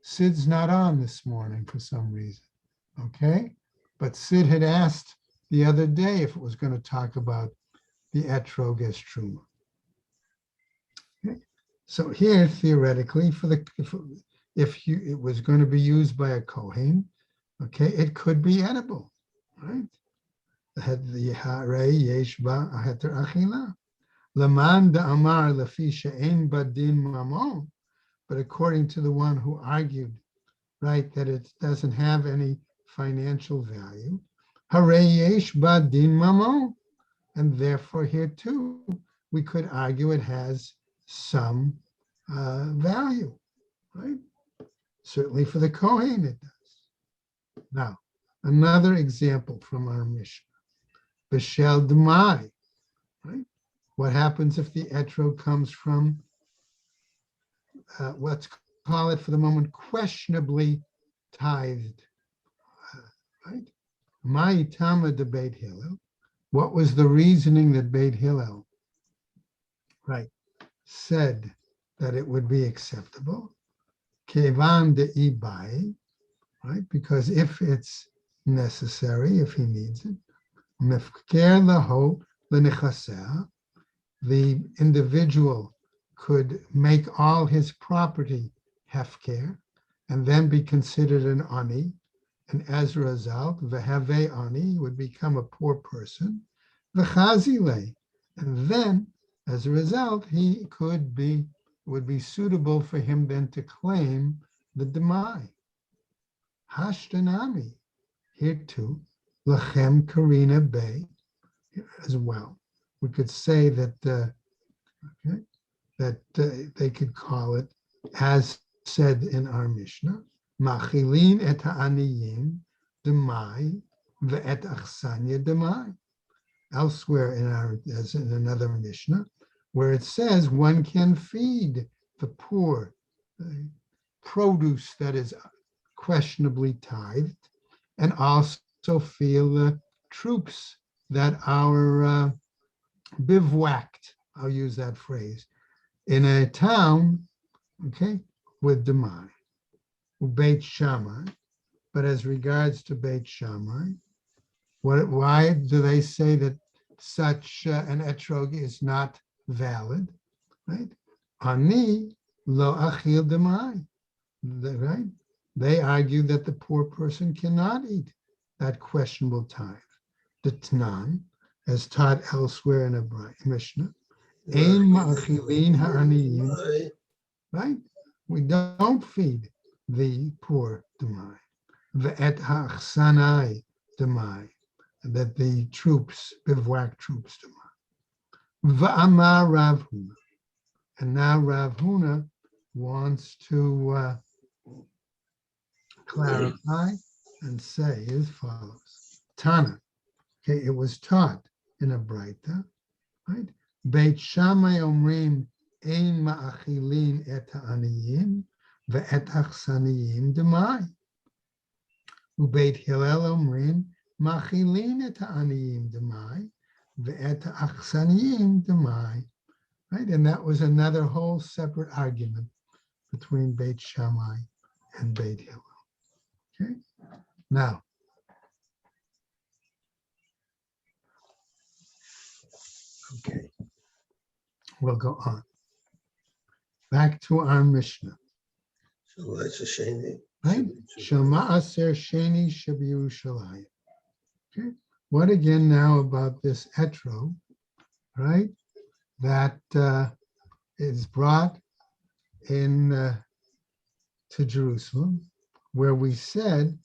Sid's not on this morning for some reason, okay? But Sid had asked the other day if it was going to talk about the etrog as truma. Okay. So here, theoretically, if it was going to be used by a Kohen, okay, it could be edible, right? The harei yesh ba heter achila. Leman da'amar lefi she'ein badin mamon. But according to the one who argued, right, that it doesn't have any financial value, harei yesh badin mamon. And therefore here too, we could argue it has some value, right? Certainly for the Kohen it does. Now, another example from our Mishnah. B'shel d'mai, right? What happens if the etrog comes from, let's call it for the moment, questionably tithed, right? My Tama de Beit Hillel. What was the reasoning that Beit Hillel, right, said that it would be acceptable? Kevan de ibai, right? Because if it's necessary, if he needs it, mifker laho l'nechaseh, the individual could make all his property hefker and then be considered an ani, and as a result, vehave ani would become a poor person, v'chazile, and then as a result, he would be suitable for him then to claim the demai. Hashtanami, here too, lachem karina bay as well. We could say that they could call it, as said in our Mishnah, machilin et ha'aniyim demai ve'et achsanya demai. Elsewhere as in another Mishnah, where it says one can feed the poor produce that is questionably tithed, and also feel the troops that are bivouacked, I'll use that phrase, in a town, okay, with Demai, Beit Shammai. But as regards to Beit Shammai, why do they say that such an etrog is not valid, right? Ani lo achil Demai, right? They argue that the poor person cannot eat that questionable tithe. The Tanan, as taught elsewhere in a Mishnah, ein ma'achilin ha'aniyim, right? We don't feed the poor demai. Ve'et ha'achsanai demai, that the troops, bivouac troops demai. Va'amar Rav Huna. And now Rav Huna wants to clarify and say as follows. Tana, okay, it was taught in a Braita, right? Beit Shammai omrim ein ma'achilin et ha'aniyim ve'et achsaniyim demai. Ubeit Hillel omrim ma'achilin et ha'aniyim demai ve'et achsaniyim demai. Right, and that was another whole separate argument between Beit Shammai and Beit Hillel. Okay, now, okay, we'll go on. Back to our Mishnah. So that's a sheni. Right? Shema aser sheni sheb'Yerushalayim. Okay, what again now about this etrog, right? That is brought in to Jerusalem, where we said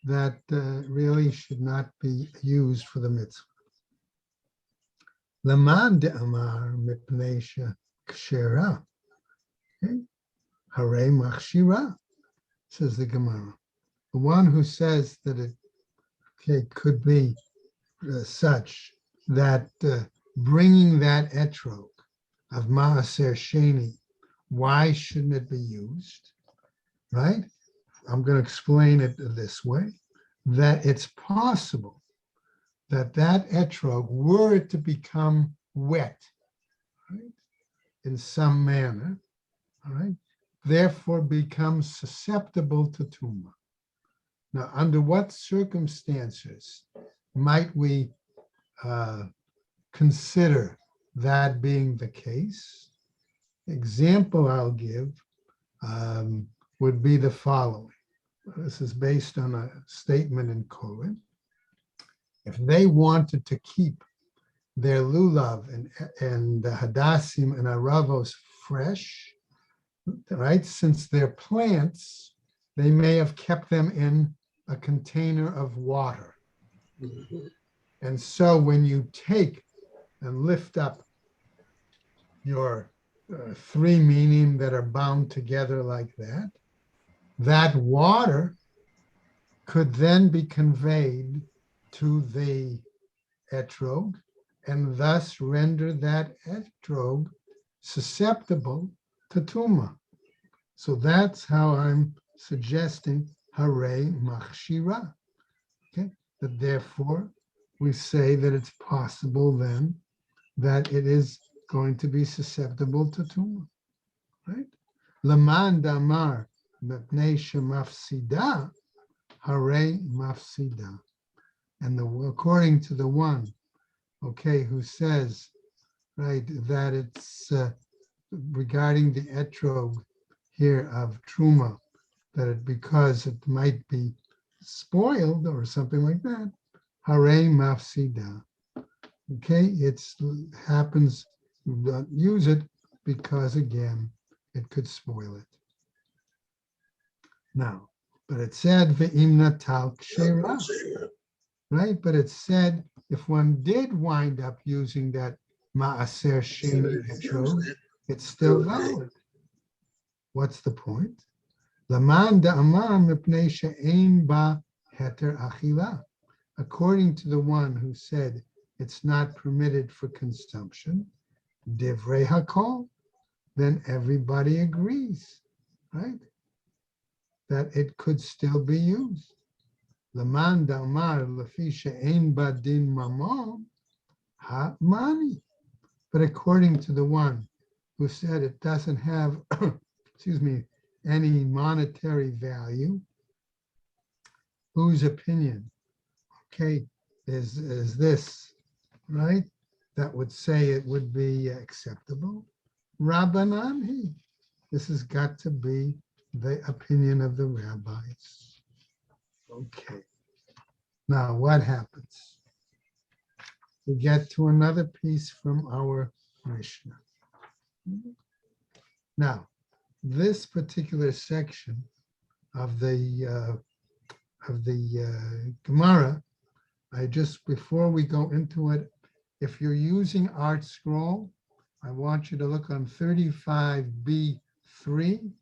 that really should not be used for the mitzvah. Laman de amar mipnei kshera, hare machshira, says the Gemara. The one who says that it could be such that bringing that etrog of maaser sheni, why shouldn't it be used? Right? I'm going to explain it this way, that it's possible that etrog, were it to become wet, right, in some manner, all right, therefore becomes susceptible to tumah. Now, under what circumstances might we consider that being the case? Example I'll give would be the following. This is based on a statement in Kohen. If they wanted to keep their lulav and hadassim and aravos fresh, right, since they're plants, they may have kept them in a container of water. And so when you take and lift up your three minim that are bound together like that, that water could then be conveyed to the etrog and thus render that etrog susceptible to tumah. So that's how I'm suggesting hare machshira. Okay, that therefore we say that it's possible then that it is going to be susceptible to tumah, right? Laman damar mepnei shemafsida hare mafsida. And according to the one, okay, who says, right, that it's regarding the etrog here of truma, that it because it might be spoiled or something like that, hare mafsida. Okay, it's happens, don't use it because again, it could spoil it. Now, but it said ve'imna tal kshera, right? But it said if one did wind up using that ma'aser sheni etrog, it's still valid. What's the point? Laman da'amar mipnei she'ein ba heter achila. According to the one who said it's not permitted for consumption, divrei hakol, then everybody agrees, right? That it could still be used. Laman da'amar lefi she'ein ba din mamon ha-mani. But according to the one who said it doesn't have, excuse me, any monetary value, whose opinion, okay, is this, right? That would say it would be acceptable. Rabbanan, this has got to be the opinion of the rabbis. Okay. Now what happens? We get to another piece from our Mishnah. Now, this particular section of the Gemara, before we go into it, if you're using Art Scroll, I want you to look on 35b3,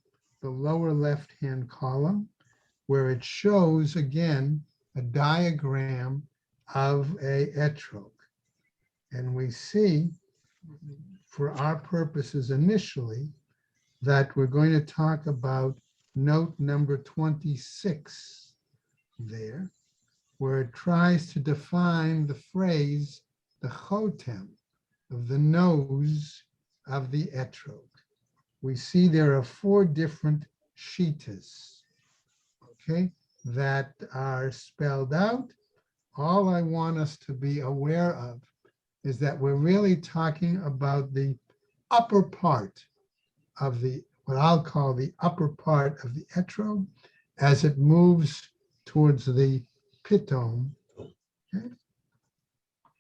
the lower left-hand column, where it shows again a diagram of a etrog. And we see, for our purposes initially, that we're going to talk about note number 26 there, where it tries to define the phrase, the chotem, of the nose of the etrog. We see there are 4 different shitas, okay, that are spelled out. All I want us to be aware of is that we're really talking about the upper part of what I'll call the upper part of the etrog as it moves towards the pitom. Okay?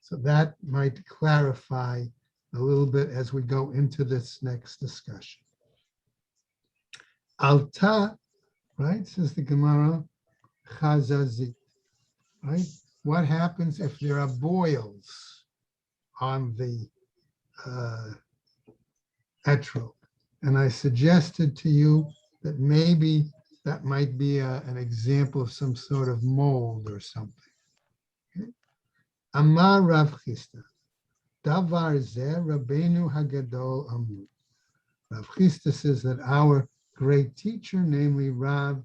So that might clarify a little bit as we go into this next discussion. Alta, right, says the Gemara, chazazit, right? What happens if there are boils on the etrog? And I suggested to you that maybe that might be an example of some sort of mold or something. Okay? Amar Rav Chisda, Davar Zeh Rabbeinu Hagadol Amru. Rav Chisda says that our great teacher, namely Rav,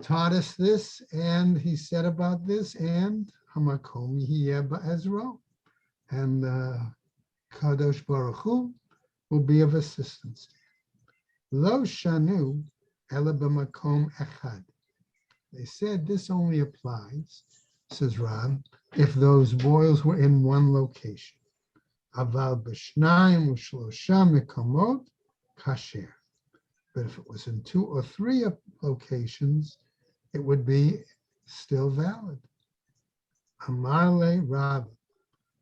taught us this, and he said about this, and Hamakom Yeh Ba'ezro, and Kadosh Baruch Hu will be of assistance. Lo shanu ela b'makom echad. They said this only applies, says Rab, if those boils were in one location. Aval b'shnayim u'shlosha mekomot kasher. But if it was in 2 or 3 locations, it would be still valid. Amarle Rava.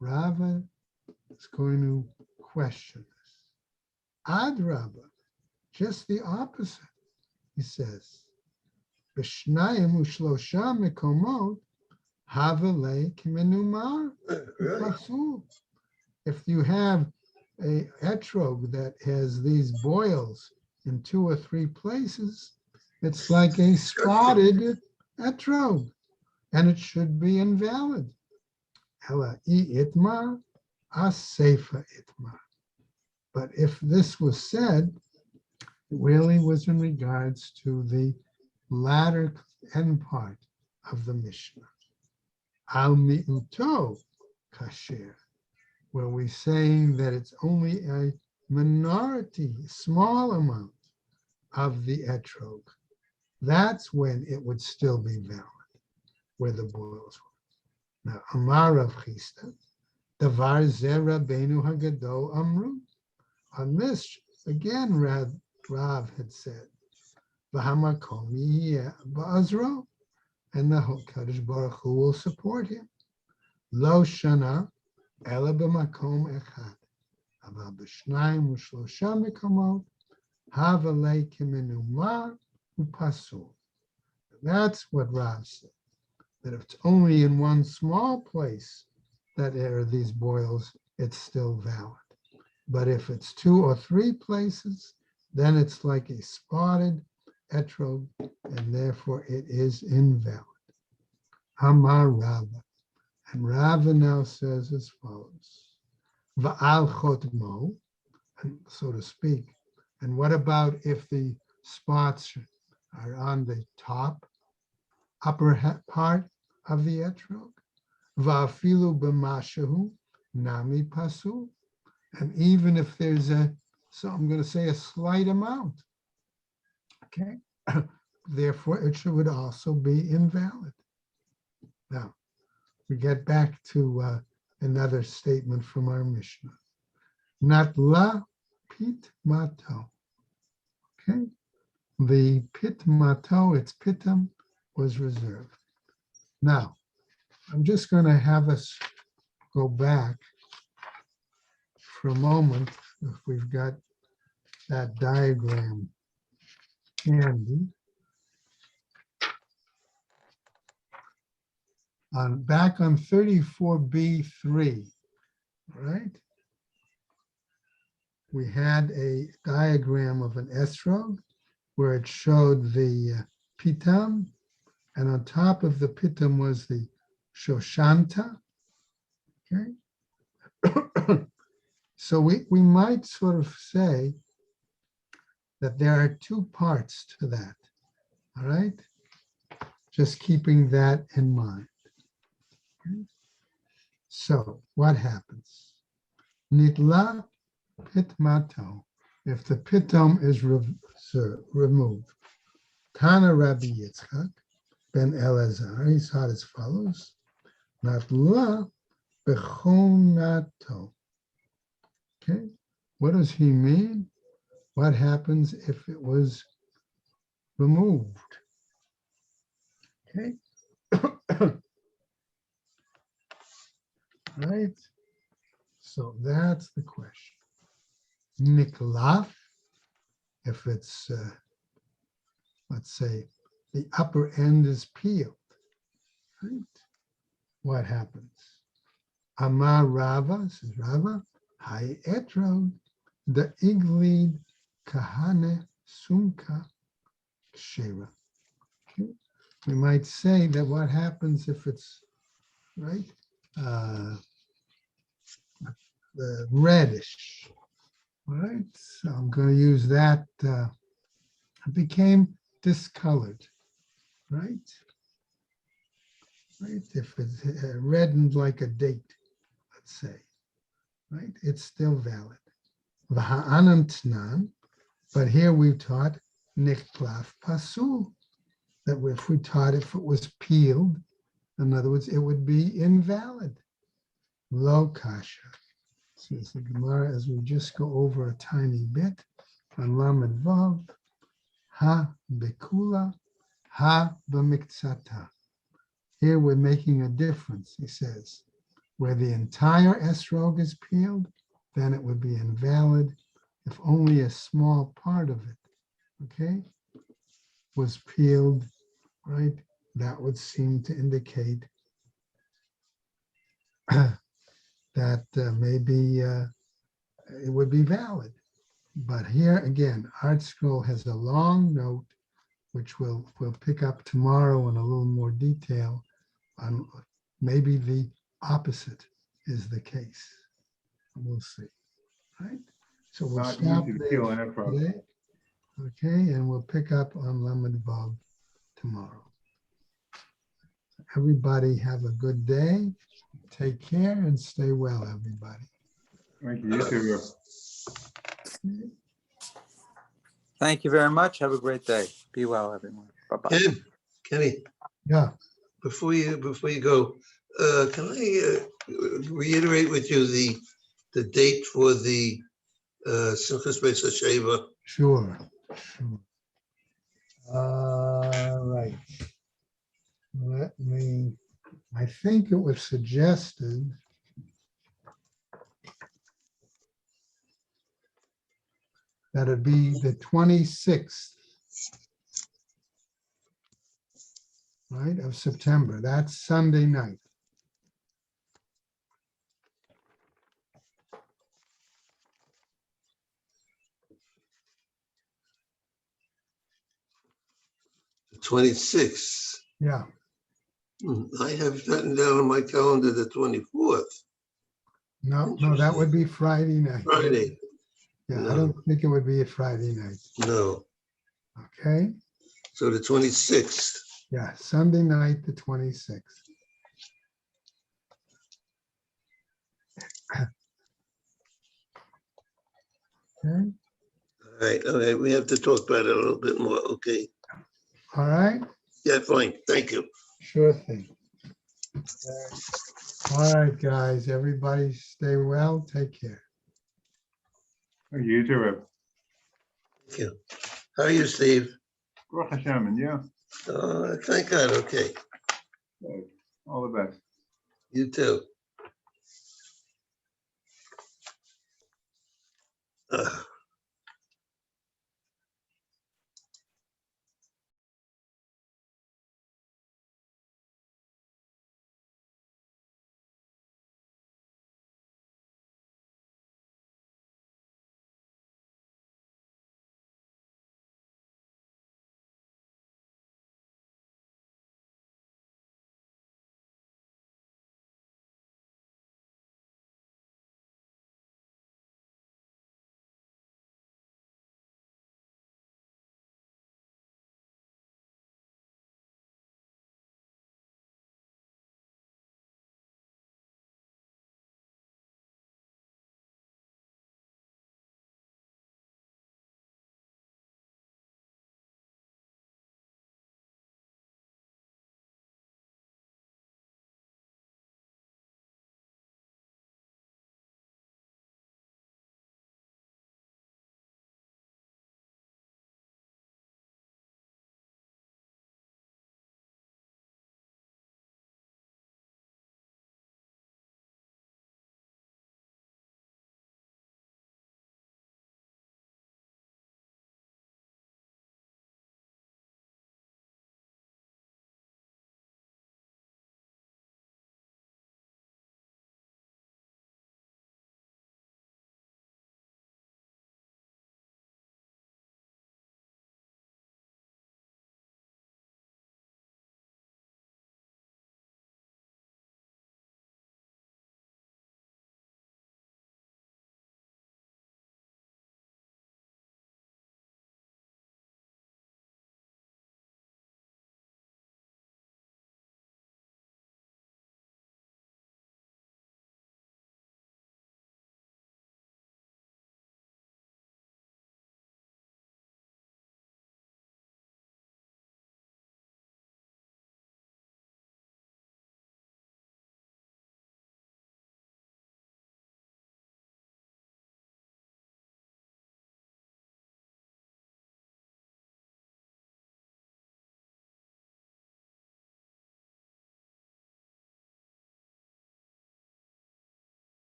Rava is going to question this. Adraba, just the opposite, he says. B'shnayim u'shlosha mekomot havale kimenumar pasul. If you have a etrog that has these boils in 2 or 3 places, it's like a spotted etrog, and it should be invalid. Ela I itmar, asefa itmar. But if this was said, it really was in regards to the latter end part of the Mishnah. Al mi'uto kasher, where we're saying that it's only a minority, small amount of the etrog that's when it would still be valid, where the boils were. Now, Amar Rav Chisda, Davar Ze Rabbeinu Hagadol Amru. On this, again, Rav had said, V'hamakom yiyeh ba'azro, and the Kadosh Baruch Hu will support him. Lo shana ela b'makom echad, aval b'shnayim u'shlosha mekomot hava leikim menumar u'pasul. That's what Rav said, that if it's only in one small place that there are these boils, it's still valid. But if it's 2 or 3 places, then it's like a spotted etrog, and therefore it is invalid. Amar Rava. And Rava now says as follows. Va'al chotmo, and so to speak. And what about if the spots are on the top, upper part of the etrog? Va'afilu b'mashahu nami pasul. And even if there's so I'm going to say a slight amount, okay, therefore it would also be invalid. Now, we get back to another statement from our Mishnah. Not la pit mato. Okay, the pit mato, its pitum, was reserved. Now, I'm just going to have us go back for a moment, if we've got that diagram handy. Back on 34b3, right? We had a diagram of an estrog where it showed the pitam, and on top of the pitam was the shoshanta, okay? So we might sort of say that there are 2 parts to that, all right? Just keeping that in mind. Okay. So what happens? Nitla pitmato, if the pitom is removed. Tana Rabbi Yitzchak ben Elazar, he said as follows, Natla bechonato. Okay, what does he mean? What happens if it was removed? Okay. Right. So that's the question. Niklaf, if it's, let's say, the upper end is peeled, right? What happens? Amar Rava, says Rava, Hai etrog, the iglid kahane sumka kshera. Okay. We might say that what happens if it's, right, the reddish, right? So I'm going to use that, it became discolored, right? Right, if it's reddened like a date, let's say, right, it's still valid. V'ha'anam, but here we taught niklaf pasul, that if we taught if it was peeled, in other words, it would be invalid. Lo kasha, says the Gemara, as we just go over a tiny bit on Lamed Vav, ha bekula, ha b'miktsata. Here we're making a difference, he says. Where the entire esrog is peeled, then it would be invalid. If only a small part of it, okay, was peeled, right, that would seem to indicate that maybe it would be valid. But here again, Art Scroll has a long note, which we'll pick up tomorrow in a little more detail on maybe the opposite is the case. We'll see, right? So we'll Not stop easy to there peel an etrog. today, okay, and we'll pick up on Lamed Vav tomorrow. Everybody have a good day. Take care and stay well, everybody. Thank you. You too. Thank you very much. Have a great day. Be well, everyone. Bye-bye. Kenny, Yeah, before you go, can I reiterate with you the date for the Simchas Beis Hasheva? sure. Right. Let me, I think it was suggested. That it'd be the 26th. Right, of September. That's Sunday night. The 26th. Yeah, I have written down on my calendar the 24th, no, that would be Friday night. Friday. Yeah, I No. don't think it would be a Friday night. No, Okay, so the 26th. yeah, Sunday night, the 26th. Okay, All right, we have to talk about it a little bit more, okay? all right, Yeah, fine, thank you. sure thing. Okay. All right, guys, everybody stay well, take care. You too, Reb. Thank you. How are you, Steve? Baruch Hashem, and you, Thank God, okay. all the best. You too.